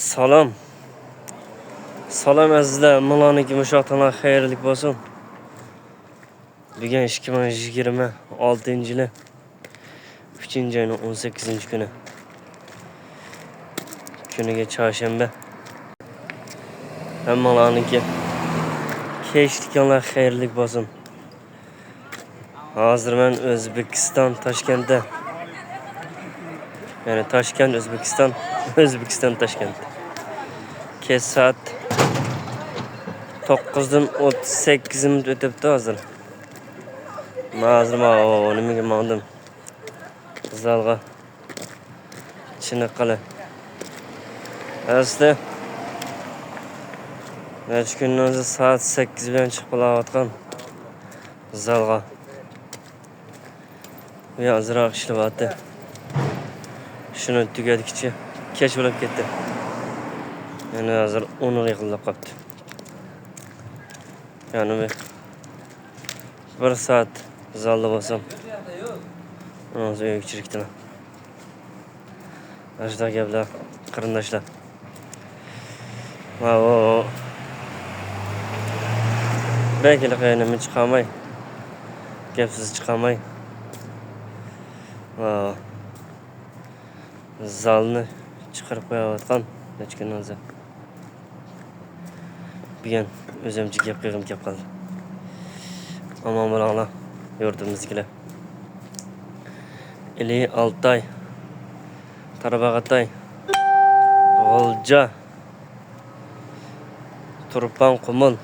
Salam. Salam azizlar, Milaniki muşaqtalar xayrlik bo'lsin. Bugun 2026-yili 3-oyning 18-kuni. Kuniga chorshanba. Hammalarniki kechliklar xayrlik bo'lsin. Hozir men O'zbekiston Toshkentda. Yani Toshkent, O'zbekiston, O'zbekiston Toshkent. Kech soat 9:38 minut o'tibdi hozir. Hozir nimaga mandim? Zalga chiniqqali. Asli necha kundan o'zi soat 8 bilan chiqib qolayotgan zalga. Bu ozroq ishlayapti. Shuni tugatguncha kech bo'lib ketdi. Yani hozir 10 yaqinlab qolibdi. Yani bir saat zalda bo'lsam, ondan so'ng uyga kirikdim. Ashta gaplar, qarindoshlar. Belki qaynimni chiqamay, gapsiz chiqamay. Zalni chiqarib qo'yayotgan necha kundan so'ng. Bugun o'zimcha gap qilgim kelib qoldi. Aman bo'linglar, yurtimizdagilar. Ili Altay, Tarabag'atay, G'o'lja, Turpan Qumul,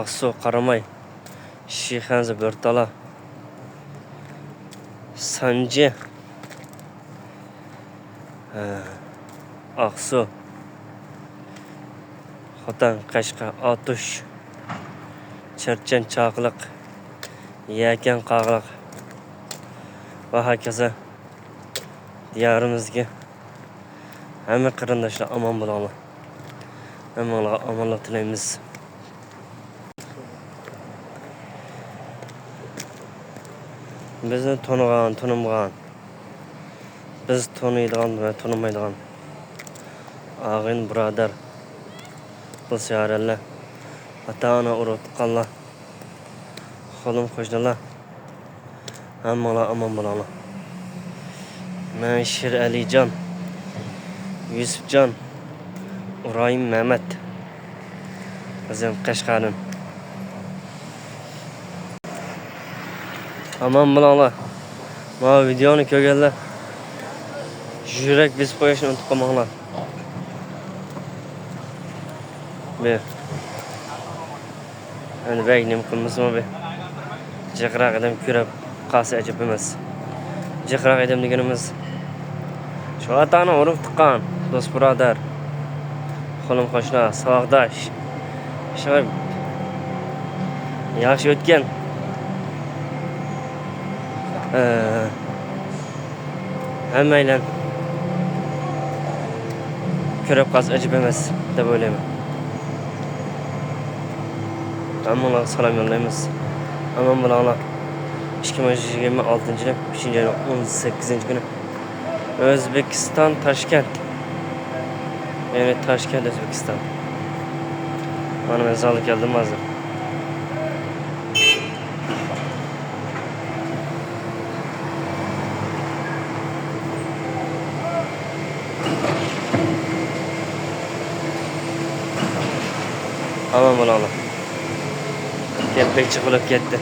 Aqsu Qaramay, Shixanzi Bo'rtala, Sanji, Aqsu, Xotan Qashqa, Atush, Charchan Chaqliq, Yakan Qag'liq va hokazo diyorimizga hamma qarindoshlar omon bo'linglar. Hammalarga omonlik tilaymiz. Bizni tanımagan, biz tanıydigan va tanımaydigan ağın birodar bu siyarlar, ata-ona urug' tuqqanlar, xo'lim qo'shnilar, hammalar omon bo'linglar. Men Shir Alijon, Yusufjon, Iroyim Mehmet, o'zim Qashqardan. Aman bo'linglar. Mana videoni ko'rganlar yurak besib qo'yishni unutib qolmanglar. Endi bag'nim qilmasmi bu? Jiqroq edam ko'rib qolsa ajab emas. Jiqroq edam deganimiz shu atani urib tuqqan do'st birodar, qo'lim qo'shnilar, savoqdosh. Shu yaxshi o'tgan. Hammaylar ko'rib qolsa ajab emas deb o'ylayman. Hammalarga salom yo'llaymiz. Aman bo'linglar. 2026-yil 3-oyning 18-kuni. O'zbekiston Toshkent. Yani Toshkent O'zbekiston. Mana men zalga keldim hozir. Aman bo'linglar. Gaplik chiqib ketdi.